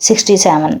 67।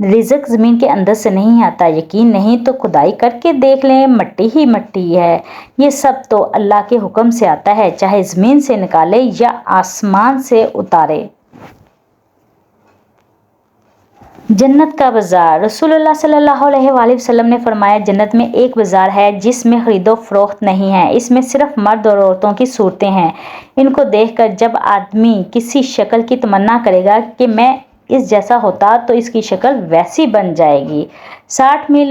رزق زمین کے اندر سے نہیں آتا، یقین نہیں تو کھدائی کر کے دیکھ لیں، مٹی ہی مٹی ہے۔ یہ سب تو اللہ کے حکم سے آتا ہے، چاہے زمین سے نکالے یا آسمان سے اتارے۔ جنت کا بازار۔ رسول اللہ صلی اللہ علیہ وآلہ وسلم نے فرمایا، جنت میں ایک بازار ہے جس میں خرید و فروخت نہیں ہے، اس میں صرف مرد اور عورتوں کی صورتیں ہیں۔ ان کو دیکھ کر جب آدمی کسی شکل کی تمنا کرے گا کہ میں اس جیسا ہوتا تو اس کی شکل ویسی بن جائے گی۔ 60 میل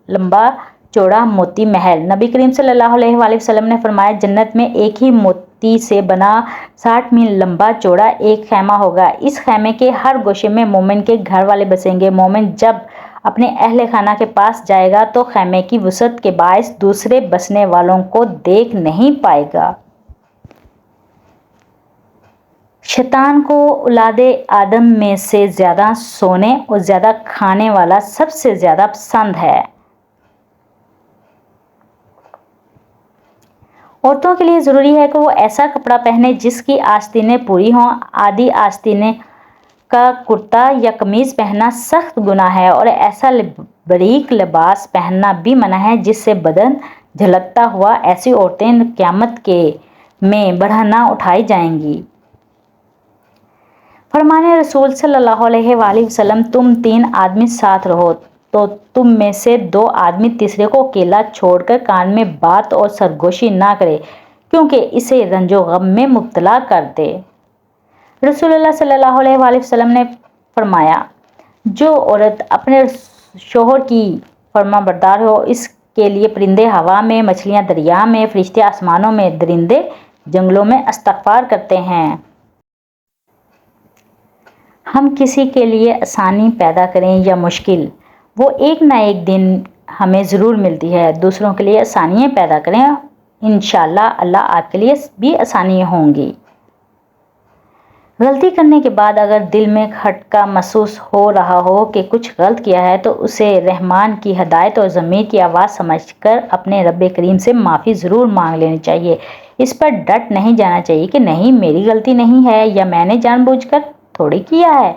لمبا چوڑا موتی محل۔ نبی کریم صلی اللہ علیہ وآلہ وسلم نے فرمایا، جنت میں ایک ہی موتی سے بنا 60 میل لمبا چوڑا ایک خیمہ ہوگا۔ اس خیمے کے ہر گوشے میں مومن کے گھر والے بسیں گے۔ مومن جب اپنے اہل خانہ کے پاس جائے گا تو خیمے کی وسعت کے باعث دوسرے بسنے والوں کو دیکھ نہیں پائے گا۔ شیطان کو اولاد آدم میں سے زیادہ سونے اور زیادہ کھانے والا سب سے زیادہ پسند ہے۔ عورتوں کے لیے ضروری ہے کہ وہ ایسا کپڑا پہنے جس کی آستینیں پوری ہوں۔ آدھی آستینیں کا کرتا یا قمیض پہننا سخت گناہ ہے، اور ایسا باریک لباس پہننا بھی منع ہے جس سے بدن جھلکتا ہوا۔ ایسی عورتیں قیامت میں برہنہ اٹھائی جائیں گی۔ فرمان رسول صلی اللہ علیہ وآلہ وسلم، تم 3 آدمی ساتھ رہو تو تم میں سے 2 آدمی تیسرے کو اکیلا چھوڑ کر کان میں بات اور سرگوشی نہ کرے، کیونکہ اسے رنج و غم میں مبتلا کر دے۔ رسول اللہ صلی اللہ علیہ وآلہ وسلم نے فرمایا، جو عورت اپنے شوہر کی فرما بردار ہو، اس کے لیے پرندے ہوا میں، مچھلیاں دریا میں، فرشتے آسمانوں میں، درندے جنگلوں میں استغفار کرتے ہیں۔ ہم کسی کے لیے آسانی پیدا کریں یا مشکل، وہ ایک نہ ایک دن ہمیں ضرور ملتی ہے۔ دوسروں کے لیے آسانیاں پیدا کریں، انشاءاللہ اللہ آپ کے لیے بھی آسانیاں ہوں گی۔ غلطی کرنے کے بعد اگر دل میں کھٹکا محسوس ہو رہا ہو کہ کچھ غلط کیا ہے تو اسے رحمان کی ہدایت اور ضمیر کی آواز سمجھ کر اپنے رب کریم سے معافی ضرور مانگ لینی چاہیے۔ اس پر ڈٹ نہیں جانا چاہیے کہ نہیں میری غلطی نہیں ہے یا میں نے جان بوجھ کر تھوڑی کیا ہے،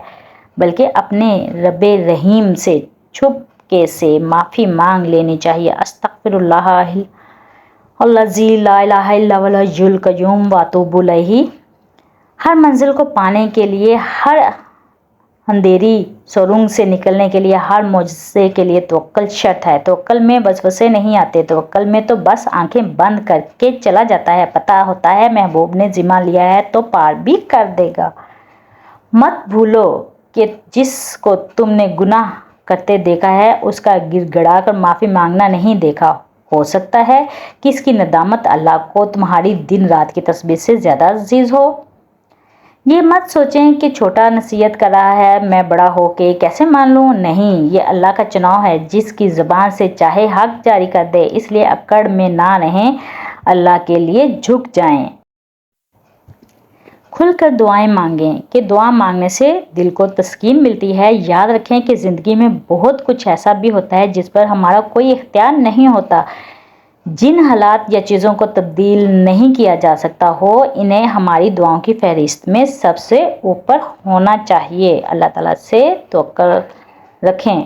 بلکہ اپنے رب رحیم سے چھپ کے سے معافی مانگ لینی چاہیے۔ استغفر اللہ الذی لا الہ الا هو الحی القیوم واتوب الیہ۔ ہر منزل کو پانے کے لیے، ہر اندھیری سرنگ سے نکلنے کے لیے، ہر معجزے کے لیے توکل شرط ہے۔ توکل میں وسوسے نہیں آتے، توکل میں تو بس آنکھیں بند کر کے چلا جاتا ہے، پتہ ہوتا ہے محبوب نے ذمہ لیا ہے تو پار بھی کر دے گا۔ مت بھولو کہ جس کو تم نے گناہ کرتے دیکھا ہے اس کا گر گڑا کر معافی مانگنا نہیں دیکھا۔ ہو سکتا ہے کہ اس کی ندامت اللہ کو تمہاری دن رات کی تسبیح سے زیادہ عزیز ہو۔ یہ مت سوچیں کہ چھوٹا نصیحت کر رہا ہے، میں بڑا ہو کے کیسے مان لوں۔ نہیں، یہ اللہ کا چناؤ ہے، جس کی زبان سے چاہے حق جاری کر دے، اس لیے اکڑ میں نہ رہیں، اللہ کے لیے جھک جائیں۔ کھل کر دعائیں مانگیں کہ دعا مانگنے سے دل کو تسکین ملتی ہے۔ یاد رکھیں کہ زندگی میں بہت کچھ ایسا بھی ہوتا ہے جس پر ہمارا کوئی اختیار نہیں ہوتا۔ جن حالات یا چیزوں کو تبدیل نہیں کیا جا سکتا ہو، انہیں ہماری دعاؤں کی فہرست میں سب سے اوپر ہونا چاہیے۔ اللہ تعالیٰ سے توکل رکھیں۔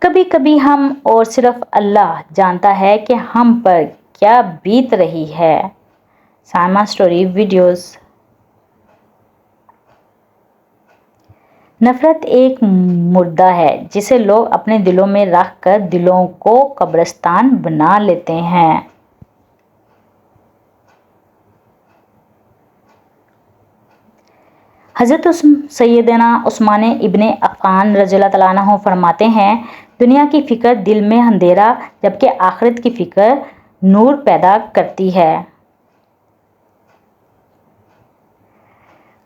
کبھی کبھی ہم اور صرف اللہ جانتا ہے کہ ہم پر کیا بیت رہی ہے۔ Saima story videos. نفرت ایک مردہ ہے جسے لوگ اپنے دلوں میں رکھ کر دلوں کو قبرستان بنا لیتے ہیں۔ حضرت سیدنا عثمان ابن عفان رضی اللہ تعالیٰ عنہ فرماتے ہیں، دنیا کی فکر دل میں اندھیرا جبکہ آخرت کی فکر نور پیدا کرتی ہے۔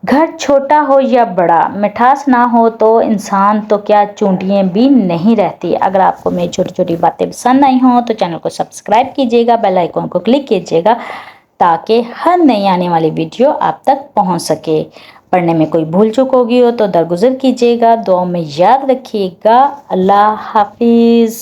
گھر چھوٹا ہو یا بڑا، مٹھاس نہ ہو تو انسان تو کیا چونٹیاں بھی نہیں رہتی۔ اگر آپ کو میری چھوٹی چھوٹی باتیں پسند آئی ہوں تو چینل کو سبسکرائب کیجیے گا، بیل آئیکن کو کلک کیجیے گا تاکہ ہر نئی آنے والی ویڈیو آپ تک پہنچ سکے۔ پڑھنے میں کوئی بھول چوک ہوگی ہو تو درگزر کیجیے گا، دعاؤں میں یاد رکھیے گا۔ اللہ حافظ۔